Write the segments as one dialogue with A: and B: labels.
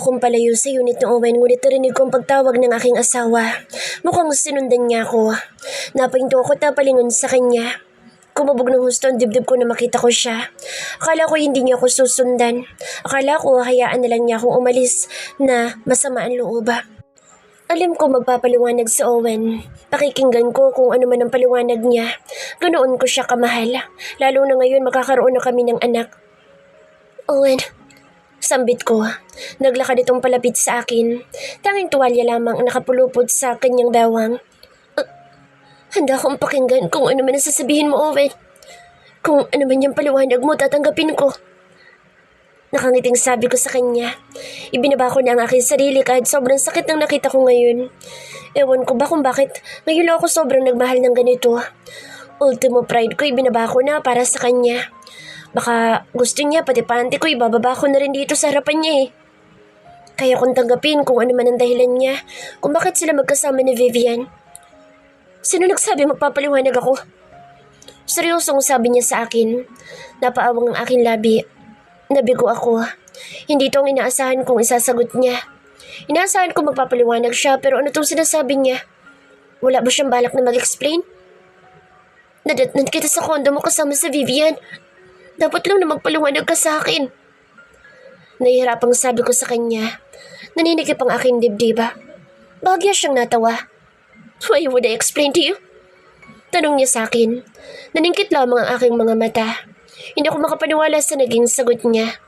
A: Ayokong palayo sa unit ni Owen, ngunit narinig ko ang pagtawag ng aking asawa. Mukhang sinundan niya ako. Napahinto ako at napalingon sa kanya. Kumabog ng husto ang dibdib ko na makita ko siya. Akala ko hindi niya ako susundan. Akala ko hayaan na lang niya akong umalis na masama ang loob. Alam ko magpapaliwanag sa Owen. Pakikinggan ko kung ano man ang paliwanag niya. Ganoon ko siya kamahal. Lalo na ngayon makakaroon na kami ng anak. Owen, sambit ko. Naglakad itong palapit sa akin. Tanging tuwalya lamang ang nakapulupot sa kanyang bawang. Handa akong pakinggan kung ano man ang sasabihin mo, Owen. Kung ano man yung paliwanag mo, tatanggapin ko. Nakangiting sabi ko sa kanya. Ibinaba ko na ang aking sarili kahit sobrang sakit ng nakita ko ngayon. Ewan ko ba kung bakit ngayon lang ako sobrang nagmahal ng ganito. Ultimo pride ko ibinaba ko na para sa kanya. Baka gusto niya pati panty ko ibababa ko na rin dito sa harapan niya eh. Kaya kong tanggapin kung ano man ang dahilan niya kung bakit sila magkasama ni Vivian. Sino nagsabi magpapaliwanag ako? Seryosong sabi niya sa akin. Napaawang ang aking labi. Nabigo ako. Hindi ito ang inaasahan kong isasagot niya. Inaasahan ko magpapaliwanag siya pero ano itong sinasabi niya? Wala ba siyang balak na mag-explain? Nadatnan kita sa kondo mo kasama sa Vivian. Dapat lang na magpaliwanag ka sa akin. Nahihirapang sabi ko sa kanya. Naninikip ang aking dibdiba. Bahagya siyang natawa. Why would I explain to you? Tanong niya sa akin. Naningkit lamang ang aking mga mata. Hindi ako makapaniwala sa naging sagot niya.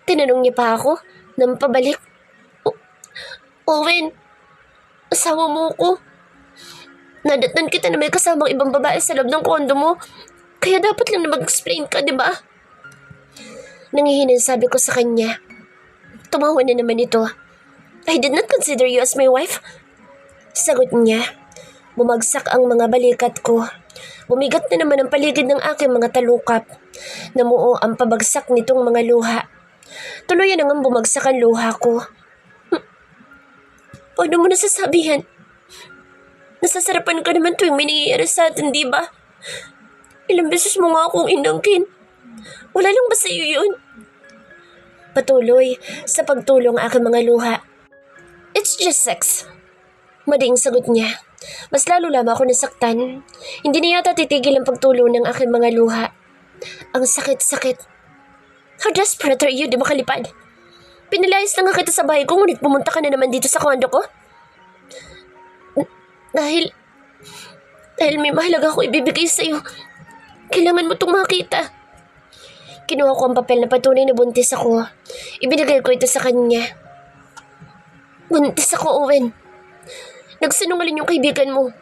A: Tinanong niya pa ako nang pabalik. Owen, asawa mo ko. Nadatnan kita na may kasamang ibang babae sa loob ng kondo mo. Kaya dapat lang na mag-explain ka, di ba? Nangihinang sabi ko sa kanya. Tumawa na naman ito. I did not consider you as my wife. Sagot niya. Bumagsak ang mga balikat ko. Bumigat na naman ang paligid ng aking mga talukap. Namuo ang pabagsak nitong mga luha. Tuluyan na nga bumagsak ang luha ko. Paano mo nasasabihan? Nasasarapan ka naman tuwing may nangyayari sa atin, di ba? Ilang beses mo nga akong inangkin. Wala lang ba sa'yo yun? Patuloy sa pagtulong aking mga luha. It's just sex. Madaing sagot niya. Mas lalo lamang ako nasaktan. Hindi na yata titigil ang pagtulong ng aking mga luha. Ang sakit-sakit. How desperate are you, di ba kalipad? Pinalayas na nga kita sa bahay ko, ngunit pumunta ka na naman dito sa kondo ko. Dahil may mahalaga ako ibibigay sa'yo. Kailangan mo itong makita. Kinuha ko ang papel na patunay na buntis ako. Ibinigay ko ito sa kanya. Buntis ako, Owen. Nagsinungaling yung kaibigan mo.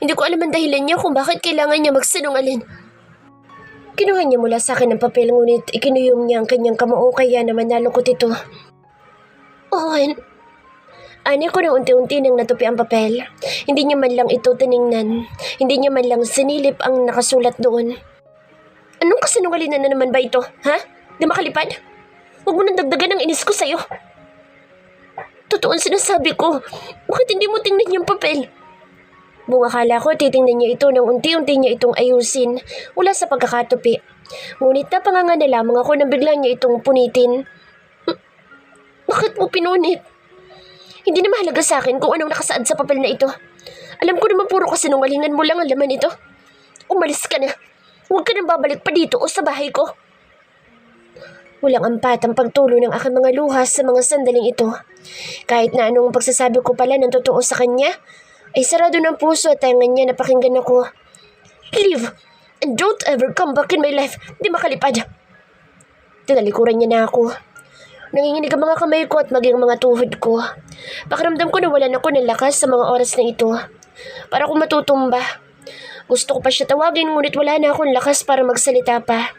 A: Hindi ko alam ang dahilan niya kung bakit kailangan niya magsinungaling. Kinuha niya mula sa akin ang papel, ngunit ikinuyong niya ang kanyang kamao kaya naman nalungkot ito. Owen, ani ko na unti-unti nang natupi ang papel. Hindi niya man lang ito tiningnan. Hindi niya man lang sinilip ang nakasulat doon. Anong kasinungalingan na naman ba ito, ha? Di makalipad? Huwag mo nang dagdagan ang inis ko sa'yo. Totoo ang sinasabi ko. Bakit hindi mo tingnan yung papel? Buong akala ko titingnan niya ito nang unti-unti niya itong ayusin mula sa pagkakatupi. Ngunit napanganga na lamang ako nang bigla niya itong punitin. Bakit mo pinunit? Hindi na mahalaga sa akin kung anong nakasaad sa papel na ito. Alam ko naman puro kasinungalingan mo lang ang laman ito. Umalis ka na. Huwag ka nang babalik pa dito o sa bahay ko. Walang ampat ang pagtulo ng aking mga luha sa mga sandaling ito. Kahit na anong pagsasabi ko pala ng totoo sa kanya, ay sarado ng puso at tenga niya na pakinggan ako. Leave and don't ever come back in my life. Di makalipad. Tinalikuran niya na ako. Nanginginig ang mga kamay ko at maging mga tuhod ko. Pakiramdam ko na walan ako ng lakas sa mga oras na ito. Para akong matutumba. Gusto ko pa siya tawagin ngunit wala na akong lakas para magsalita pa.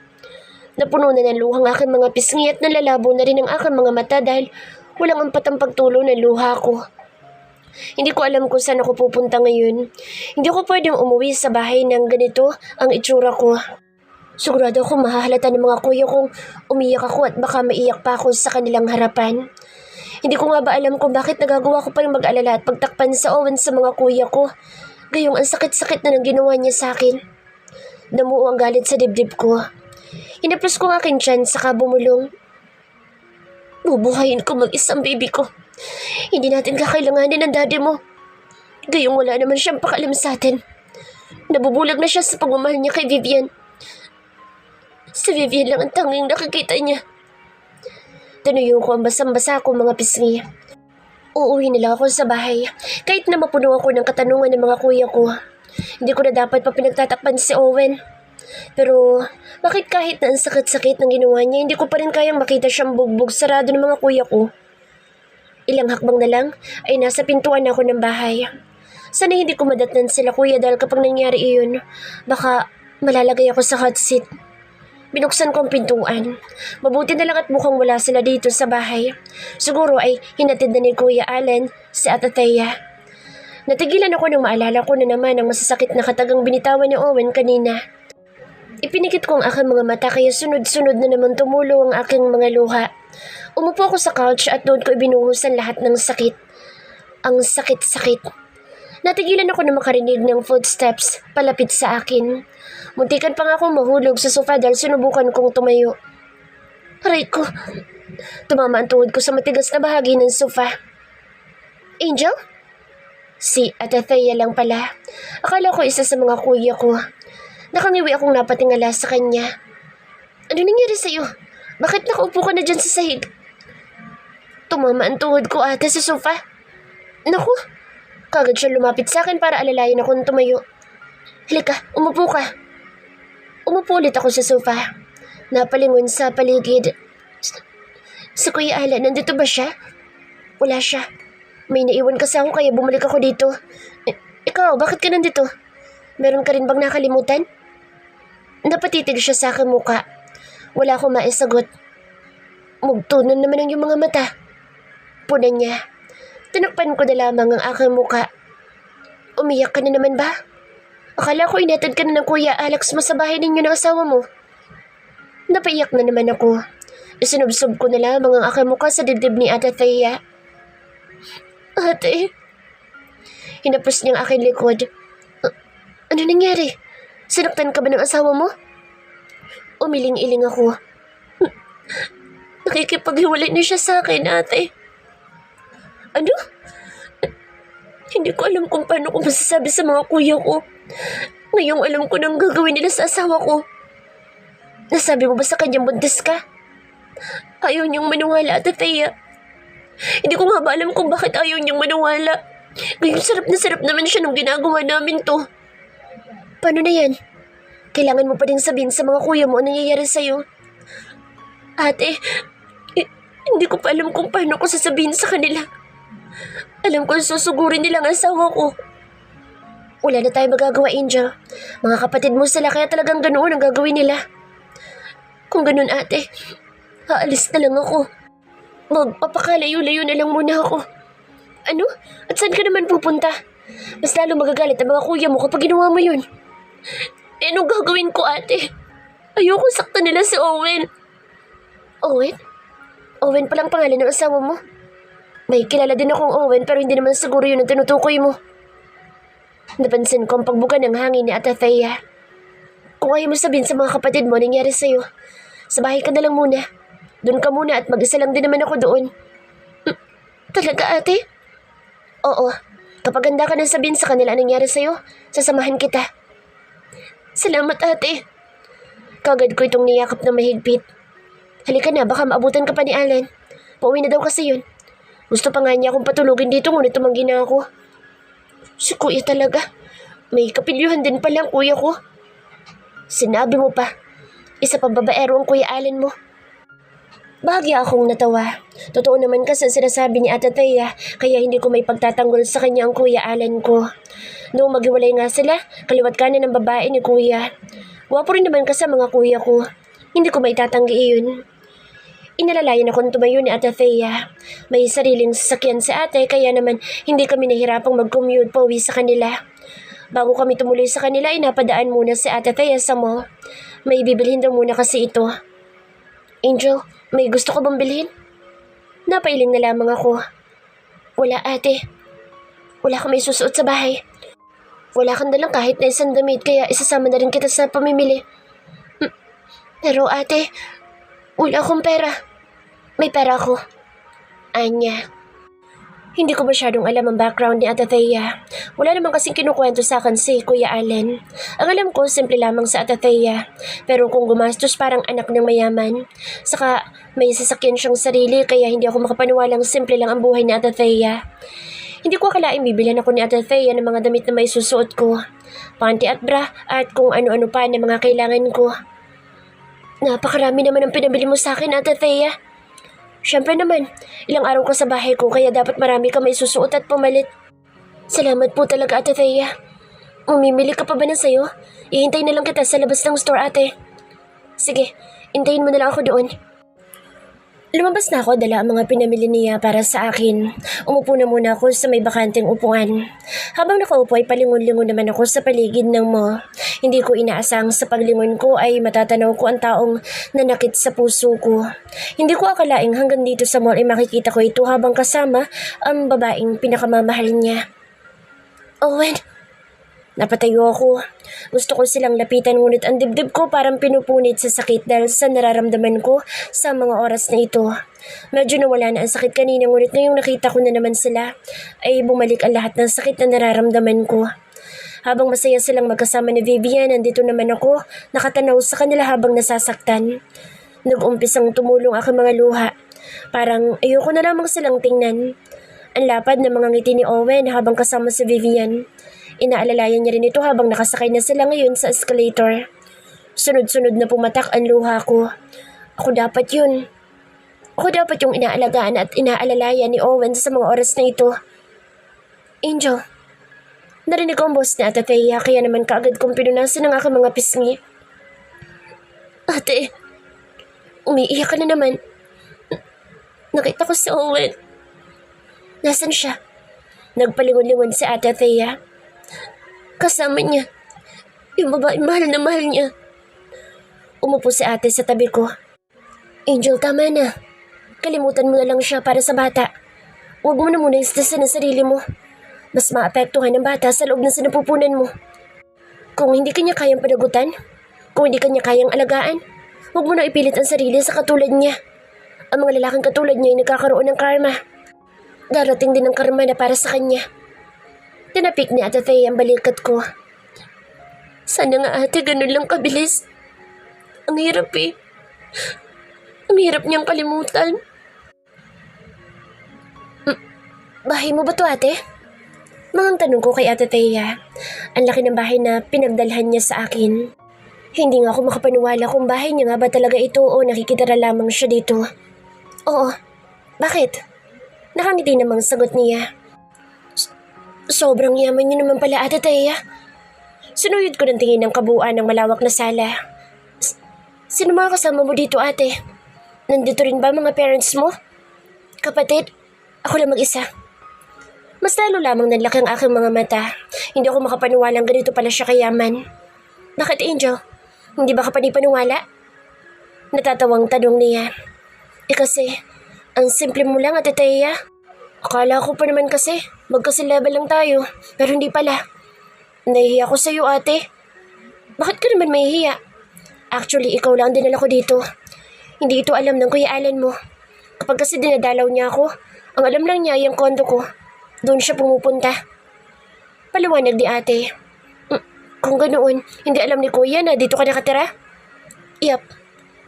A: Napuno na ng luhang aking mga pisngi at nalalabo na rin ang aking mga mata dahil walang ampat ang pagtulo ng luha ko. Hindi ko alam kung saan ako pupunta ngayon. Hindi ko pwedeng umuwi sa bahay ng ganito ang itsura ko. Sigurado ako mahahalata ng mga kuya kung umiyak ako at baka maiyak pa ako sa kanilang harapan. Hindi ko nga ba alam kung bakit nagagawa ko pa rin mag-alala at pagtakpan sa Owen sa mga kuya ko. Gayong ang sakit-sakit na nang ginawa niya sa akin. Namuo ang galit sa dibdib ko. Hinaplos ko ang aking tiyan saka bumulong. Bubuhayin ko mag-isang baby ko. Hindi natin kakailanganin ng daddy mo. Gayong wala naman siyang pakalam sa atin. Nabubulag na siya sa pagmamahal niya kay Vivian. Si Vivian lang ang tanging nakikita niya. Tinuyo ko ang basang-basa ko mga pisngi. Uuwi na lang ako sa bahay. Kahit na mapuno ako ng katanungan ng mga kuya ko. Hindi ko na dapat pa pinagtatakpan si Owen. Pero bakit kahit na ang sakit-sakit ng ginawa niya, hindi ko pa rin kayang makita siyang bugbog sarado ng mga kuya ko. Ilang hakbang na lang ay nasa pintuan ako ng bahay. Sana hindi ko madatnan sila kuya dahil kapag nangyari iyon, baka malalagay ako sa hot seat. Binuksan ko ang pintuan. Mabuti na lang at mukhang wala sila dito sa bahay. Siguro ay hinatid na ni Kuya Allen si Ate Thea. Natigilan ako nang maalala ko na naman ang masasakit na katagang binitawan ni Owen kanina. Ipinikit ko ang aking mga mata kaya sunod-sunod na naman tumulo ang aking mga luha. Umupo ako sa couch at doon ko ibinuhusan lahat ng sakit. Ang sakit-sakit. Natigilan ako na makarinig ng footsteps palapit sa akin. Muntikan pa nga akong mahulog sa sofa dahil sinubukan kong tumayo. Aray ko. Tumama ang tuhod ko sa matigas na bahagi ng sofa. Angel? Si Ate Thea lang pala. Akala ko isa sa mga kuya ko. Nakangiwi akong napatingala sa kanya. Ano nangyari sa'yo? Bakit nakaupo ka na dyan sa sahig? Tumama ang tuhod ko ate sa sofa. Naku, kagad siya lumapit sa akin para alalayan akong tumayo. Halika, umupo ka. Umupo ulit ako sa sofa. Napalingon sa paligid. Si Kuya Alan, nandito ba siya? Wala siya. May naiwan kasi ako kaya bumalik ako dito. Ikaw, bakit ka nandito? Meron ka rin bang nakalimutan? Napatitig siya sa aking muka. Wala akong maisagot. Mugtunan naman ang iyong mga mata. Punan niya. Tinakpan ko na lamang ang aking muka. Umiyak ka na naman ba? Akala ko inatid ka na ng Kuya Alex mo sa bahay ninyo ng asawa mo. Napaiyak na naman ako. Isinubsob ko na lamang ang aking muka sa dibdib ni Ate Thea. Ate. Hinapos niya ang aking likod. Ano nangyari? Sinaktan ka ba ng asawa mo? Umiling-iling ako. Nakikipaghiwalay na siya sa akin, ate. Ano? Hindi ko alam kung paano ko masasabi sa mga kuya ko. Ngayong alam ko nang gagawin nila sa asawa ko. Nasabi mo ba sa kanyang buntis ka? Ayaw niyang maniwala, Ate Thea. Hindi ko nga ba alam kung bakit ayaw niyang maniwala. Ngayon sarap na sarap naman siya nung ginagawa namin to. Paano na yan? Kailangan mo pa rin sabihin sa mga kuya mo ang nangyayari sa'yo. Ate, hindi ko pa alam kung paano ko sasabihin sa kanila. Alam ko susugurin nila ang asawa ko. Wala na tayo magagawa, Angel. Mga kapatid mo sila kaya talagang ganoon ang gagawin nila. Kung ganoon, ate, aalis na lang ako. Magpapakalayo-layo na lang muna ako. Ano? At saan ka naman pupunta? Mas lalo magagalit ang mga kuya mo kapag ginawa mo yun. Anong gagawin ko, ate? Ayoko saktan nila si Owen. Owen? Owen palang pangalan ng asawa mo? May kilala din akong Owen pero hindi naman siguro yun ang tinutukoy mo. Napansin ko ang pagbuga ng hangin ni Ate Thea. Kung ayaw mo sabihin sa mga kapatid mo nangyari sa'yo, sa bahay ka na lang muna. Doon ka muna at mag-isa lang din naman ako doon. Talaga, ate? Oo. Kapag handa ka nang sabihin sa kanila ang nangyari sa'yo, sasamahan kita. Salamat, ate. Kagad ko itong niyakap na mahigpit. Halika na, baka maabutan ka pa ni Alan. Pauwi na daw kasi yun. Gusto pa nga niya akong patulugin dito ngunit tumanggi na ako. Si kuya talaga. May kapilyuhan din pala ang kuya ko. Sinabi mo pa. Isa pang babaero ang Kuya Allen mo. Bahagya akong natawa. Totoo naman kasi sinasabi ni Ate Thea kaya hindi ko may pagtatanggol sa kanya ang Kuya Allen ko. Noong maghiwalay nga sila, kaliwat kanan ng babae ni Kuya. Gwapo rin naman kasi mga kuya ko. Hindi ko may tatanggi iyon. Inalalayan akong tumayo ni Ate Thea. May sariling sasakyan si ate kaya naman hindi kami nahirapang mag-commute pa uwi sa kanila. Bago kami tumuloy sa kanila, inapadaan muna si Ate Thea sa mall. May bibilhin daw muna kasi ito. Angel, may gusto ko bang bilhin? Napailing na lamang ako. Wala, ate. Wala kang may susuot sa bahay. Wala kang dalang kahit na isang damit kaya isasama na rin kita sa pamimili. Pero ate, wala akong pera. May pera ako. Anya. Hindi ko masyadong alam ang background ni Ate Thea. Wala naman kasing kinukwento sa akin si Kuya Allen. Ang alam ko, simple lamang sa Ate Thea. Pero kung gumastos parang anak ng mayaman. Saka may sasakyan siyang sarili kaya hindi ako makapaniwalang simple lang ang buhay ni Ate Thea. Hindi ko akalaing bibilan ako ni Ate Thea ng mga damit na may susuot ko. Panty at bra at kung ano-ano pa na mga kailangan ko. Napakarami naman ang pinabili mo sa akin, Ate Thea. Siyempre naman, ilang araw ka sa bahay ko kaya dapat marami ka may susuot at pumalit. Salamat po talaga, Ate Thea. Umimili ka pa ba ng sayo? Ihintay na lang kita sa labas ng store, ate. Sige, hintayin mo na lang ako doon. Lumabas na ako, dala ang mga pinamili niya para sa akin. Umupo na muna ako sa may bakanting upuan. Habang nakaupo ay palingon-lingon naman ako sa paligid ng mall. Hindi ko inaasang sa paglingon ko ay matatanaw ko ang taong nanakit sa puso ko. Hindi ko akalaing hanggang dito sa mall ay makikita ko ito habang kasama ang babaeng pinakamamahal niya. Owen! Napatayo ako. Gusto ko silang lapitan ngunit ang dibdib ko parang pinupunit sa sakit dahil sa nararamdaman ko sa mga oras na ito. Medyo nawala na ang sakit kanina ngunit ngayong nakita ko na naman sila ay bumalik ang lahat ng sakit na nararamdaman ko. Habang masaya silang magkasama ni Vivian, nandito naman ako nakatanaw sa kanila habang nasasaktan. Nag-umpisang tumulong aking mga luha. Parang ayoko na lamang silang tingnan. Ang lapad ng mga ngiti ni Owen habang kasama si Vivian. Inaalalayan niya rin ito habang nakasakay na sila ngayon sa escalator. Sunod-sunod na pumatak ang luha ko. Ako dapat yun. Ako dapat yung inaalagaan at inaalalayan ni Owen sa mga oras na ito. Angel, narinig ko ang boss ni Ate Thea kaya naman kaagad kong pinunasan ang aking mga pisngi. Ate, umiiyak ka na naman. Nakita ko si Owen. Nasaan siya? Nagpalingon-lingon si Ate Thea. Kasama niya. Yung babae mahal na mahal niya. Umupo si ate sa tabi ko. Angel, tama na. Kalimutan mo na lang siya para sa bata. Huwag mo na muna istasan ang sarili mo. Mas maapektuhan ng bata sa loob ng sinapupunan mo. Kung hindi kanya kayang panagutan, kung hindi kanya kayang alagaan, huwag mo na ipilit ang sarili sa katulad niya. Ang mga lalaking katulad niya ay nagkakaroon ng karma. Darating din ang karma na para sa kanya. Tinapik ni Ate Thea ang balikat ko. Sana nga ate, ganun lang kabilis. Ang hirap eh. Ang hirap niyang kalimutan. Bahay mo ba to, ate? Mga tanong ko kay Ate Thea. Ang laki ng bahay na pinagdalhan niya sa akin. Hindi nga ako makapaniwala kung bahay niya nga ba talaga ito o nakikitira lamang siya dito. Oo. Bakit? Nakangiti namang sagot niya. Sobrang yaman niyo naman pala, Ate Thea. Sinuyod ko ng tingin ng kabuuan ng malawak na sala. Sino mga kasama mo dito, ate? Nandito rin ba mga parents mo? Kapatid, ako lang mag-isa. Mas lalo lamang nanlaki ang aking mga mata. Hindi ako makapaniwalang ganito pala siya kayaman. Bakit, Angel? Hindi ba ka panipaniwala? Natatawang tanong niya. Kasi, ang simple mo lang, Ate Thea. Akala ko pa naman kasi, magkasi-level lang tayo, pero hindi pala. Nahihiya ko sa'yo, ate. Bakit ka naman mahihiya? Actually, ikaw lang dinala ko dito. Hindi ito alam ng Kuya Allen mo. Kapag kasi dinadalaw niya ako, ang alam lang niya ay ang kondo ko. Doon siya pumupunta. Paliwanag ni ate. Kung ganoon, hindi alam ni Kuya na dito ka nakatira? Yap,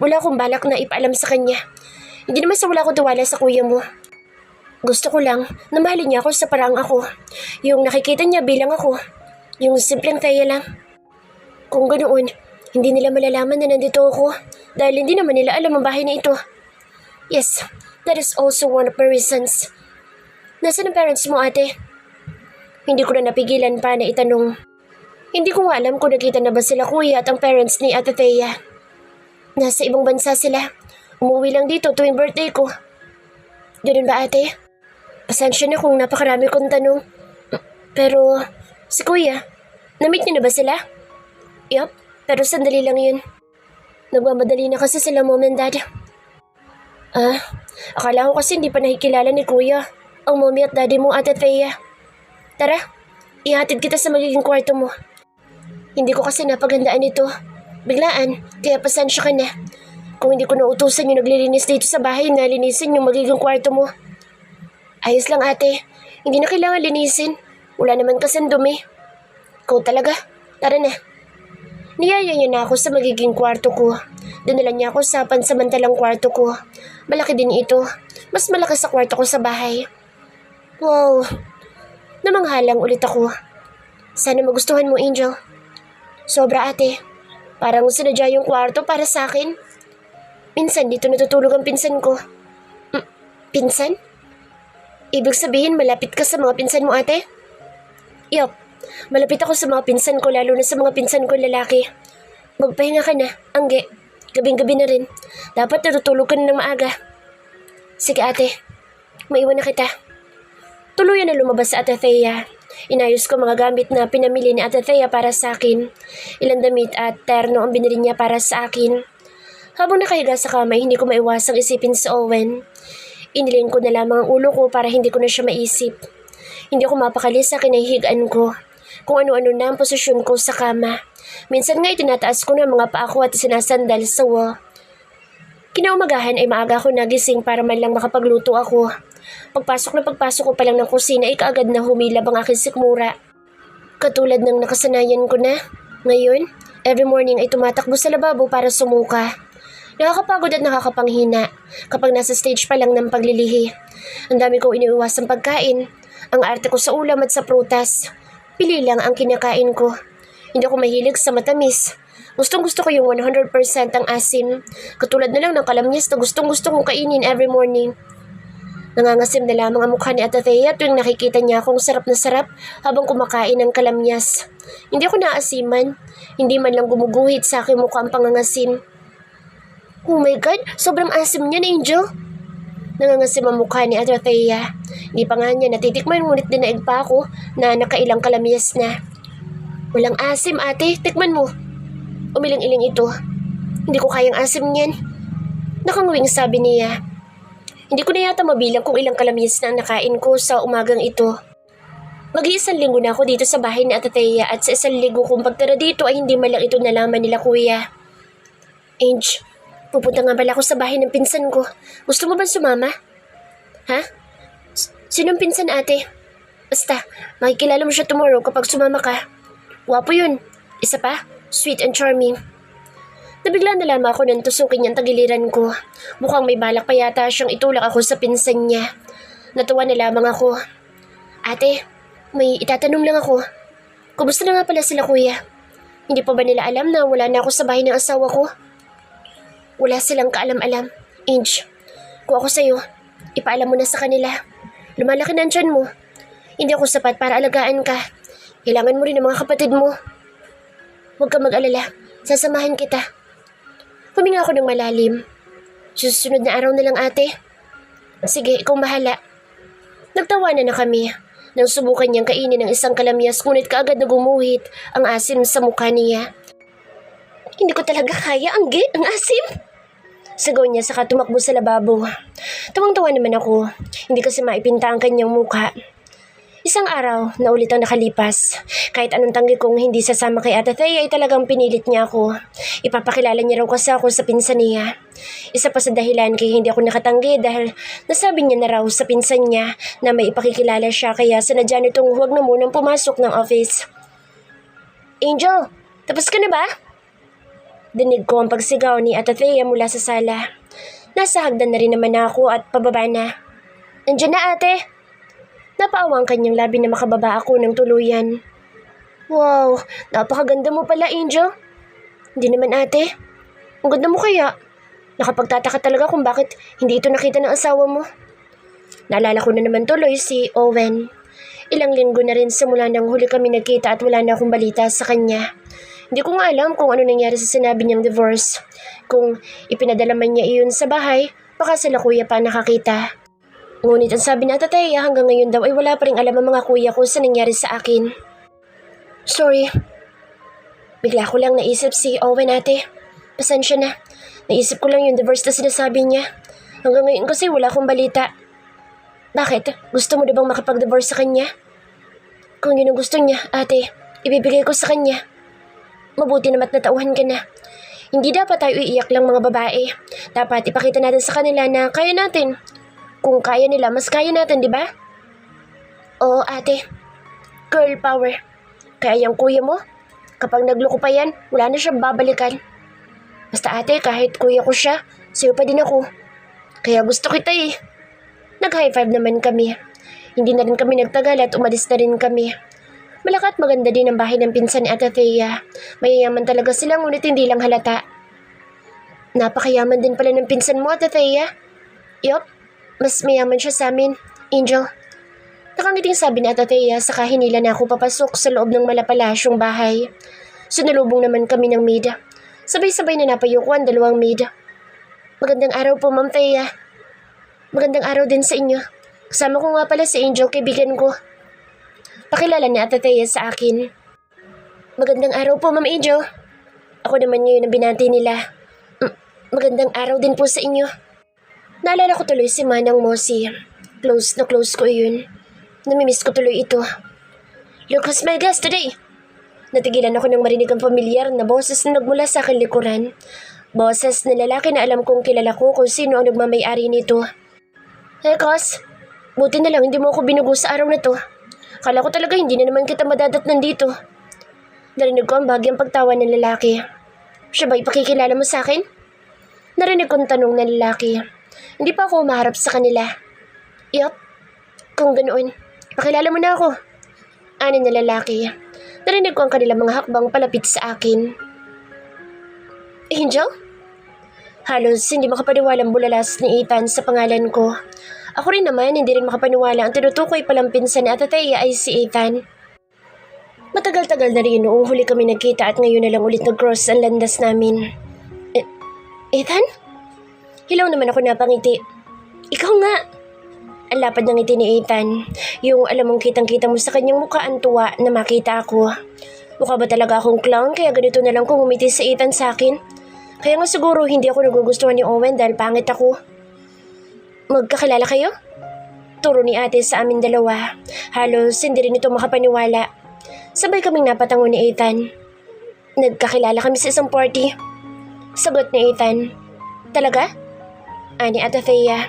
A: wala akong balak na ipaalam sa kanya. Hindi naman sa wala ko tiwala sa kuya mo. Gusto ko lang na mahalin niya ako sa paraang ako. Yung nakikita niya bilang ako. Yung simpleng Thea lang. Kung ganoon, hindi nila malalaman na nandito ako dahil hindi naman nila alam ang bahay na ito. Yes, that is also one of the reasons. Nasaan ang parents mo, ate? Hindi ko na napigilan pa na itanong. Hindi ko nga alam kung nakita na ba sila kuya at ang parents ni Ate Thea. Nasa ibang bansa sila. Umuwi lang dito tuwing birthday ko. Ganun ba, ate? Pasensya na kung napakarami kong tanong. Pero, si kuya, na-meet niyo na ba sila? Yup, pero sandali lang yun. Nagmamadali na kasi sila mom and dad. Akala ko kasi hindi pa nakikilala ni kuya ang mommy at daddy mo, Ate Thea. Tara, ihatid kita sa magiging kwarto mo. Hindi ko kasi napaghandaan ito. Biglaan, kaya pasensya ka na. Kung hindi ko nautusan yung naglilinis dito sa bahay na linisin yung magiging kwarto mo. Ayos lang ate. Hindi na kailangan linisin. Wala naman kasing dumi. Ikaw talaga. Tara na. Niyaya niya na ako sa magiging kwarto ko. Dinala niya ako sa pansamantalang kwarto ko. Malaki din ito. Mas malaki sa kwarto ko sa bahay. Wow. Namanghalang ulit ako. Sana magustuhan mo, Angel. Sobra ate. Parang sinadya yung kwarto para sa akin. Minsan dito natutulog ang pinsan ko. Pinsan? Ibig sabihin malapit ka sa mga pinsan mo ate? Yup. Malapit ako sa mga pinsan ko, lalo na sa mga pinsan ko lalaki. Magpahinga ka na, Angge. Gabing-gabi na rin. Dapat natutulog ka na ng maaga. Sige ate, maiwan na kita. Tuluyan na lumabas sa Ate Thea. Inayos ko mga gamit na pinamili ni Ate Thea para sa akin. Ilang damit at terno ang binili niya para sa akin. Habang nakahiga sa kamay, hindi ko maiwasang isipin si Owen. Iniling ko na lamang ang ulo ko para hindi ko na siya maisip. Hindi ako mapakali sa kinahihigaan ko. Kung ano-ano na ang posisyon ko sa kama. Minsan nga itinataas ko na mga paa ko at sinasandal sa wall. Kinaumagahan ay maaga ako nagising para man lang makapagluto ako. Pagpasok ko pa lang ng kusina ay kaagad na humilab ang aking sikmura. Katulad ng nakasanayan ko na. Ngayon, every morning ay tumatakbo sa lababo para sumuka. Nakakapagod at nakakapanghina kapag nasa stage pa lang ng paglilihi. Ang dami kong iniiwasang pagkain. Ang arte ko sa ulam at sa prutas. Pili lang ang kinakain ko. Hindi ako mahilig sa matamis. Gustong-gusto ko yung 100% ang asim. Katulad na lang ng kalamyas na gustong-gusto kong kainin every morning. Nangangasim na lamang ang mukha ni Ate Thea tuwing nakikita niya akong sarap na sarap habang kumakain ng kalamyas. Hindi ako naasiman. Hindi man lang gumuguhit sa aking mukha ang pangangasim. Oh my God! Sobrang asim niyan, Angel! Nangangasim ang mukha ni Ate Thea. Hindi pa nga niya natitikman ngunit dinaig pa ako na nakailang kalamyas na. Walang asim, ate. Tikman mo. Umiling-iling ito. Hindi ko kayang asim niyan. Nakangwing sabi niya. Hindi ko na yata mabilang kung ilang kalamyas na ang nakain ko sa umagang ito. Mag-iisang linggo na ako dito sa bahay ni Ate Thea at sa isang linggo kong pagtara dito ay hindi malang ito nalaman nila kuya. Ange, pupunta nga pala ako sa bahay ng pinsan ko. Gusto mo ba sumama? Ha? Sinong pinsan ate? Basta, makikilala mo siya tomorrow kapag sumama ka. Wapo yun. Isa pa, sweet and charming. Nabigla na lamang ako nang tusukin niyang tagiliran ko. Mukhang may balak pa yata siyang itulak ako sa pinsan niya. Natuwa na lamang ako. Ate, may itatanong lang ako. Kumusta na nga pala sila kuya? Hindi pa ba nila alam na wala na ako sa bahay ng asawa ko? Wala silang kaalam-alam. Ange, kung ako sa'yo, ipaalam mo na sa kanila. Lumalaki na ang tiyan mo. Hindi ako sapat para alagaan ka. Kailangan mo rin ng mga kapatid mo. Huwag ka mag-alala. Sasamahan kita. Huminga ako ng malalim. Susunod na araw na lang ate. Sige, ikaw bahala. Nagtawanan na kami. Nang subukan niyang kainin ng isang kalamyas ngunit kaagad na gumuhit ang asim sa mukha niya. Hindi ko talaga kaya, Angge, ang asim. Sigaw niya saka tumakbo sa lababo. Tawang-tawa naman ako. Hindi kasi maipinta ang kanyang mukha. Isang araw na ulit ang nakalipas. Kahit anong tanggi kong hindi sasama kay Ate Thea ay talagang pinilit niya ako. Ipapakilala niya raw kasi ako sa pinsan niya. Isa pa sa dahilan kaya hindi ako nakatanggi dahil nasabi niya na raw sa pinsan niya na may ipakikilala siya kaya sinadya nitong huwag na munang pumasok ng office. Angel, tapos ka na ba? Dinig ko ang pagsigaw ni Ate Thea mula sa sala. Nasa hagdan na rin naman ako at pababa na. Nandiyan na ate. Napaawa ang kanyang labi na makababa ako ng tuluyan. Wow, napakaganda mo pala, Angel. Hindi naman ate. Ang ganda mo kaya. Nakapagtataka talaga kung bakit hindi ito nakita ng asawa mo. Naalala ko na naman tuloy si Owen. Ilang linggo na rin simula nang huli kami nagkita at wala na akong balita sa kanya. Hindi ko nga alam kung ano nangyari sa sinabi niyang divorce. Kung ipinadala man niya iyon sa bahay, baka sila kuya pa nakakita. Ngunit ang sabi ni Ate Thea hanggang ngayon daw ay wala pa rin alam ang mga kuya ko sa nangyari sa akin. Sorry. Bigla ko lang naisip si Owen ate. Pasensya na. Naisip ko lang yung divorce na sinasabi niya. Hanggang ngayon kasi wala akong balita. Bakit? Gusto mo na bang makapag-divorce sa kanya? Kung yun ang gusto niya, ate, ibibigay ko sa kanya. Mabuti naman natauhan ka na. Hindi dapat tayo iiyak lang mga babae. Dapat ipakita natin sa kanila na kaya natin. Kung kaya nila, mas kaya natin, di ba? Oo, ate. Girl power. Kaya yung kuya mo, kapag nagloko pa yan, wala na siyang babalikan. Basta ate, kahit kuya ko siya, sa'yo pa din ako. Kaya gusto kita eh. Nag-high five naman kami. Hindi na rin kami nagtagal at umalis na rin kami. Malaki at maganda din ang bahay ng pinsan ni Ate Thea. Mayayaman talaga sila ngunit hindi lang halata. Napakayaman din pala ng pinsan mo, Ate Thea. Yup, mas mayaman siya sa amin, Angel. Nakangiting sabi ni Ate Thea saka hinila na ako papasok sa loob ng malapalasyong bahay. Sunulubong naman kami ng maid. Sabay-sabay na napayuko ang dalawang maid. Magandang araw po, Ma'am Thea. Magandang araw din sa inyo. Kasama ko nga pala si Angel, kaibigan ko. Pakilala ni Ate Thea sa akin. Magandang araw po, Ma'am Angel. Ako naman ngayon ang binati nila. Magandang araw din po sa inyo. Naalala ko tuloy si Manang Mosi. Close na close ko yun. Namimiss ko tuloy ito. Look who's my guest today. Natigilan ako nang marinig ang pamilyar na boses na nagmula sa aking likuran. Boses na lalaki na alam kong kilala ko kung sino ang nagmamay-ari nito. Hey, Cos. Buti na lang hindi mo ako binugo sa araw na to. Kala ko talaga hindi na naman kita madadatnan dito. Narinig ko ang bagyang pagtawa ng lalaki. Siya ba ipakikilala mo sa akin? Narinig kong tanong ng lalaki. Hindi pa ako umaharap sa kanila. Yup. Kung ganoon, pakilala mo na ako. Ani na lalaki. Narinig ko ang kanilang mga hakbang palapit sa akin. Angel? Halos hindi makapaniwalang bulalas ni Ethan sa pangalan ko. Ako rin naman hindi rin makapaniwala ang tinutukoy palang pinsan ni Ate Thea ay si Ethan. Matagal-tagal na rin noong huli kami nagkita at ngayon na lang ulit nag-cross ang landas namin. Ethan? Hilaw naman ako napangiti. Ikaw nga. Ang lapad ng ngiti ni Ethan. Yung alam mong kitang-kita mo sa kanyang mukha ang tuwa na makita ako. Mukha ba talaga akong clown kaya ganito na lang kung umiti sa Ethan sa akin? Kaya nga siguro hindi ako nagugustuhan ni Owen dahil pangit ako. Magkakilala kayo? Turo ni ate sa amin dalawa. Halos hindi rin ito makapaniwala. Sabay kaming napatango ni Ethan. Nagkakilala kami sa isang party. Sagot ni Ethan. Talaga? Ani Ate Thea.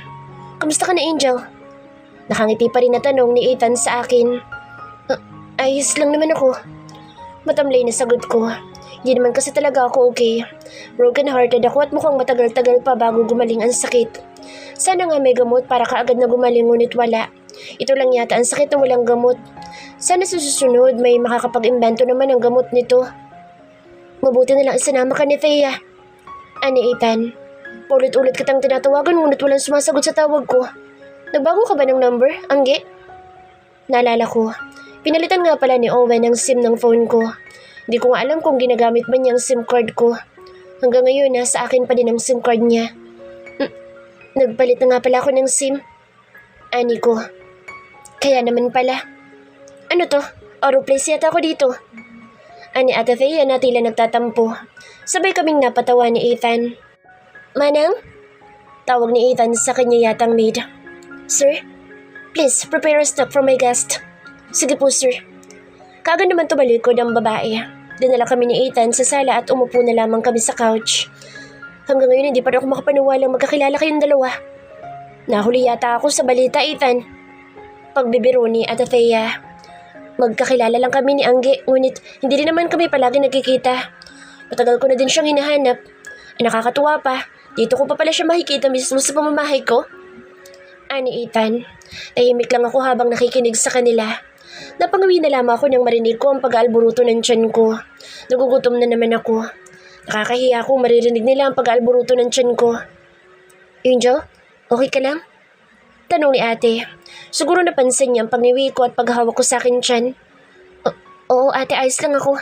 A: Kamusta ka na, Angel? Nakangiti pa rin na tanong ni Ethan sa akin. Ayos lang naman ako. Matamlay na sagot ko. Hindi naman kasi talaga ako okay. Broken hearted ako at mukhang matagal-tagal pa bago gumaling ang sakit. Sana nga may gamot para kaagad na gumaling ngunit wala. Ito lang yata ang sakit na walang gamot. Sana sa susunod may makakapag-imbento naman ng gamot nito. Mabuti na lang isinama ka ni Thea. Ani Ethan. Paulit-ulit kitang tinatawagan ngunit walang sumasagot sa tawag ko. Nagbago ka ba ng number, Angge? Naalala ko. Pinalitan nga pala ni Owen ang SIM ng phone ko. Hindi ko nga alam kung ginagamit ba niya ang SIM card ko. Hanggang ngayon nasa akin pa din ang SIM card niya. Nagpalit na nga pala ako ng SIM. Ani ko. Kaya naman pala. Ano to? Oroplace yata ako dito. Ani Ate Thea na tila nagtatampo. Sabay kaming napatawa ni Ethan. Manang? Tawag ni Ethan sa kanya yatang maid. Sir, please prepare a snack for my guest. Sige po, sir. Kaagad naman tumalikod ang babae. Dinala kami ni Ethan sa sala at umupo na lamang kami sa couch. Hanggang ngayon hindi pa rin ako makapaniwalang magkakilala kayong dalawa. Nahuli yata ako sa balita, Ethan. Pagbibiro ni Ate Thea. Magkakilala lang kami ni Angge, ngunit hindi rin naman kami palagi nagkikita. Matagal ko na din siyang hinahanap. Nakakatuwa pa, dito ko pa pala siya makikita mismo sa pamamahay ko. Ani Ethan. Tahimik lang ako habang nakikinig sa kanila. Napangawi na lamang ako nang marinig ko ang pag-aalburuto ng tiyan ko. Nagugutom na naman ako. Nakakahiya ako maririnig nila ang pag-aalburuto ng tiyan ko. Angel, okay ka lang? Tanong ni ate. Siguro napansin niya ang pagniwi ko at paghawak ko sa akin tiyan. Oo ate, ayos lang ako.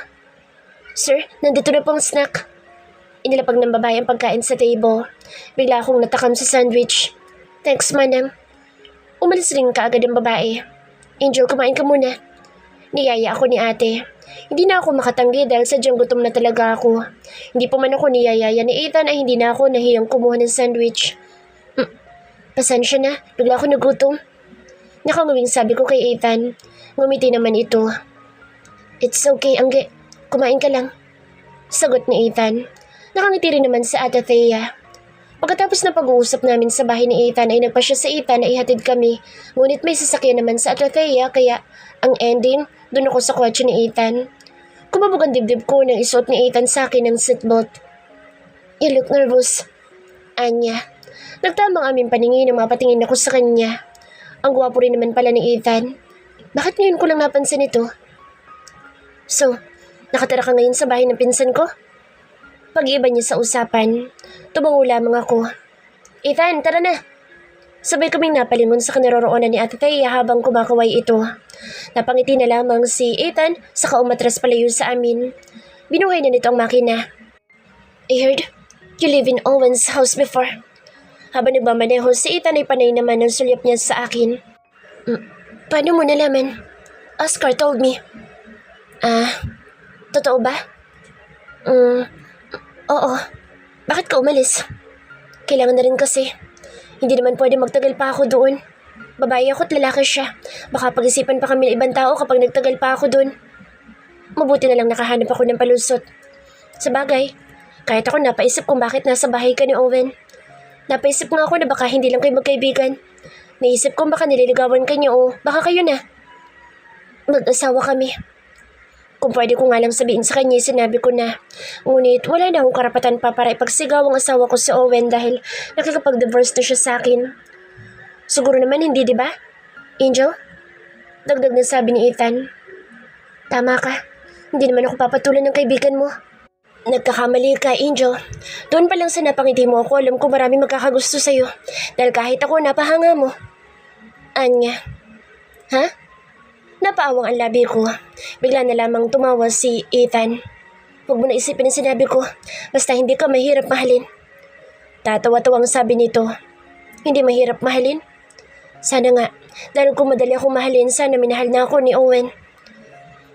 A: Sir, nandito na pong snack. Inilapag ng babae ang pagkain sa table. Bigla akong natakam sa sandwich. Thanks, manang. Umalis rin kaagad ang babae. Angel, kumain ka muna. Niyaya ako ni ate. Hindi na ako makatanggi dahil sadyang gutom na talaga ako. Hindi pa man ako niyayaya ni Ethan ay hindi na ako nahiyang kumuha ng sandwich. Pasensya na, bigla ako nagutom. Nakangawing sabi ko kay Ethan. Ngumiti naman ito. It's okay, Angge. Kumain ka lang. Sagot ni Ethan. Nakangiti rin naman sa Ate Thea. Pagkatapos ng pag-uusap namin sa bahay ni Ethan ay nagpa siya sa Ethan na ihatid kami. Ngunit may sasakyan naman sa Atrathea kaya ang ending, doon ako sa kotse ni Ethan. Kumabog ang dibdib ko nang isuot ni Ethan sa akin ng seatbelt. You look nervous, Anya. Nagtama ang aming paningin nang mapatingin ako sa kanya. Ang gwapo rin naman pala ni Ethan. Bakit ngayon ko lang napansin ito? So, nakatira ka ngayon sa bahay ng pinsan ko? Pag-iba niya sa usapan, tumango lamang ako. Ethan, tara na! Sabay kaming napalingon sa kinaroroonan ni Ate Thea habang kumakaway ito. Napangiti na lamang si Ethan saka umatras palayo sa amin. Binuhay na nito ang makina. I heard you live in Owen's house before. Habang nagmamaneho si Ethan ay panay naman ang sulyap niya sa akin. Paano mo nalaman? Oscar told me. Totoo ba? Oo. Bakit ka umalis? Kailangan na rin kasi. Hindi naman pwede magtagal pa ako doon. Babae ako at lalaki siya. Baka pag-isipan pa kami ng ibang tao kapag nagtagal pa ako doon. Mabuti na lang nakahanap ako ng palusot. Sa bagay, kahit ako napaisip kung bakit nasa bahay ka ni Owen. Napaisip nga ako na baka hindi lang kayo magkaibigan. Naisip ko baka nililigawan ka niya o baka kayo na. Mag-asawa kami. Kung pwede ko nga lang sabihin sa kanya, sinabi ko na. Ngunit wala na akong karapatan pa para ipagsigaw ang asawa ko si Owen dahil nakikipag-divorce na siya sa akin. Siguro naman hindi, di ba? Angel? Dagdag na sabi ni Ethan. Tama ka. Hindi naman ako papatulan ng kaibigan mo. Nagkakamali ka, Angel. Doon pa lang sa napangiti mo ako, alam ko marami magkakagusto sa'yo. Dahil kahit ako, napahanga mo. Anya. Ha? Napaawang ang labi ko. Bigla na lamang tumawa si Ethan. Huwag mo na isipin ang sinabi ko. Basta hindi ka mahirap mahalin. Tatawa-tawang sabi nito. Hindi mahirap mahalin? Sana nga. Dahil kung madali akong mahalin, sana minahal na ako ni Owen.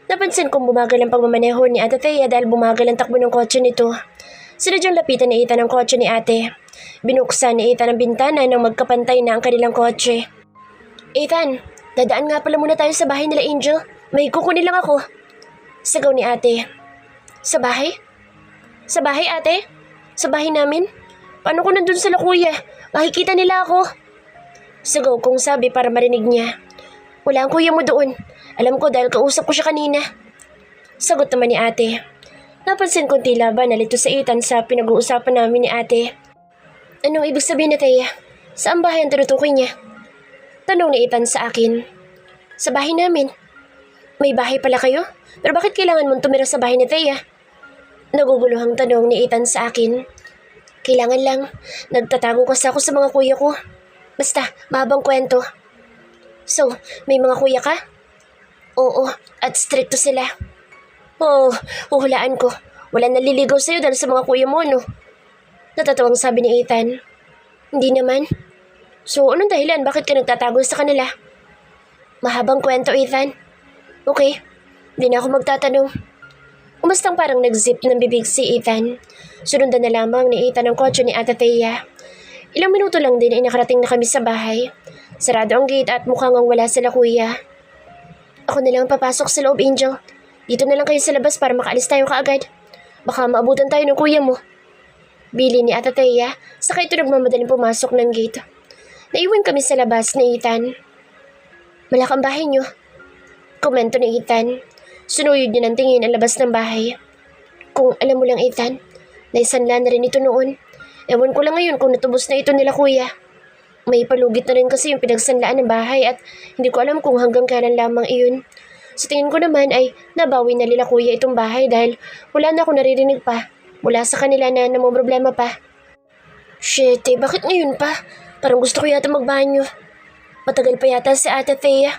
A: Napansin kong bumagal ang pagmamaneho ni Ate Thea dahil bumagal ang takbo ng kotse nito. Sinadyang lapitan ni Ethan ang kotse ni ate. Binuksan ni Ethan ang bintana nang magkapantay na ang kanilang kotse. Ethan, dadaan nga pala muna tayo sa bahay nila Angel. May kukunin lang ako. Sigaw ni ate. Sa bahay? Sa bahay ate? Sa bahay namin? Paano ko nandun sa Lakuya? Makikita nila ako. Sigaw kong sabi para marinig niya. Wala ang kuya mo doon. Alam ko dahil kausap ko siya kanina. Sagot naman ni ate. Napansin kong tila ba nalito sa Ethan sa pinag-uusapan namin ni ate. Anong ibig sabihin na Thea? Saan bahay ang tinutukoy niya? Tanong ni Ethan sa akin. Sa bahay namin. May bahay pala kayo? Pero bakit kailangan mong tumira sa bahay ni Thea? Naguguluhang tanong ni Ethan sa akin. Kailangan lang. Nagtatago kasi ako sa mga kuya ko. Basta, mahabang kwento. So, may mga kuya ka? Oo, at stricto sila. Oo, huhulaan ko. Wala naliligaw sa'yo dahil sa mga kuya mo, no? Natatawang sabi ni Ethan. Hindi naman. So, anong dahilan? Bakit ka nagtatago sa kanila? Mahabang kwento, Ethan. Okay, hindi na ako magtatanong. Umastang parang nag-zip ng bibig si Ethan. Sunundan na lamang ni Ethan ang kotse ni Ate Thea. Ilang minuto lang din ay nakarating na kami sa bahay. Sarado ang gate at mukhang ang wala sila kuya. Ako na lang papasok sa loob, Angel. Dito na lang kayo sa labas para makaalis tayo kaagad. Baka maabutan tayo ng kuya mo. Bili ni Ate Thea, saka ito nagmamadaling pumasok ng gate. Naiwan kami sa labas ni Ethan. Malakang bahay niyo. Komento ni Ethan. Sunuyod niya ng tingin ang labas ng bahay. Kung alam mo lang, Ethan, naisanla na rin ito noon. Ewan ko lang ngayon kung natubos na ito nila kuya. May palugit na rin kasi yung pinagsanlaan ng bahay at hindi ko alam kung hanggang kailan lamang iyon. Sa tingin ko naman ay nabawi na nila kuya itong bahay dahil wala na ako naririnig pa mula sa kanila na namumroblema pa. Shit, bakit ngayon pa? Parang gusto ko yata magbanyo. Matagal pa yata si Ate Thea.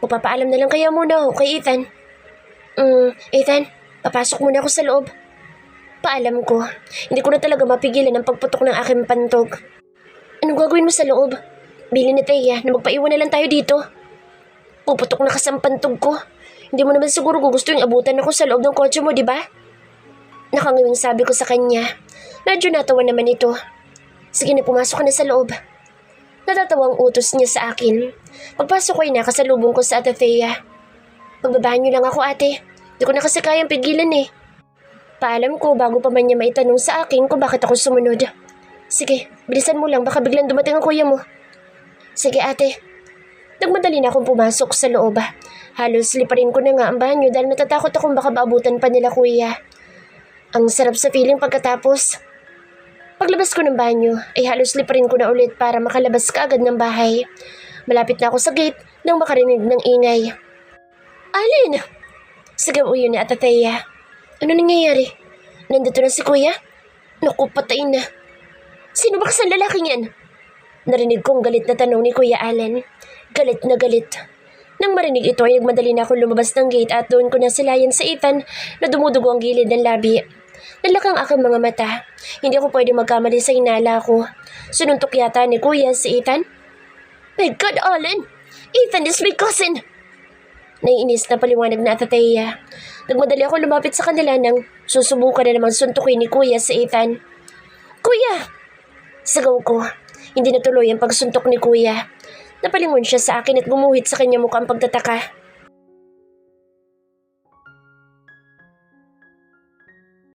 A: Magpapaalam na lang kaya muna ako kay Ethan. Ethan, papasok muna ako sa loob. Paalam ko. Hindi ko na talaga mapigilan ang pagputok ng aking pantog. Anong gagawin mo sa loob? Bili ni Thea na magpaiwan na lang tayo dito. Puputok na kasi ang pantog ko. Hindi mo naman siguro gusto yung abutan ako sa loob ng kotse mo, di ba? Nakangawing sabi ko sa kanya. Medyo natawa naman ito. Sige na, pumasok ka na sa loob. Natatawang utos niya sa akin. Pagpasok ko ay nakasalubong ko sa Ate Thea. Pagbabahan niyo lang ako, ate. Di ko na kasi kayang pigilan eh. Paalam ko bago pa man niya maitanong sa akin kung bakit ako sumunod. Sige, bilisan mo lang, baka biglang dumating ang kuya mo. Sige ate. Nagmadali na akong pumasok sa loob. Halos liparin ko na nga ang banyo dahil natatakot akong baka maabutan pa nila kuya. Ang sarap sa feeling pagkatapos. Paglabas ko ng banyo ay halos liparin ko na ulit para makalabas ka agad ng bahay. Malapit na ako sa gate nang makarinig ng ingay. Alin? Sigaw uyo ni Atateya. Ano nangyayari? Nandito na si kuya? Naku, patay na. Sino ba kasang lalaking yan? Narinig kong galit na tanong ni Kuya Allen. Galit na galit. Nang marinig ito ay nagmadali na akong lumabas ng gate at doon ko nasilayan sa Ethan na dumudugo ang gilid ng labi. Nalakang aking mga mata. Hindi ako pwede magkamali sa inala ko. Sununtok yata ni Kuya si Ethan. My God, Allen! Ethan is my cousin! Naiinis na paliwanag na Atateya. Nagmadali ako lumapit sa kanila nang susubukan na naman suntukin ni Kuya si Ethan. Kuya! Sigaw ko. Hindi natuloy ang pagsuntok ni Kuya. Napalingon siya sa akin at gumuhit sa kanya mukhang pagtataka.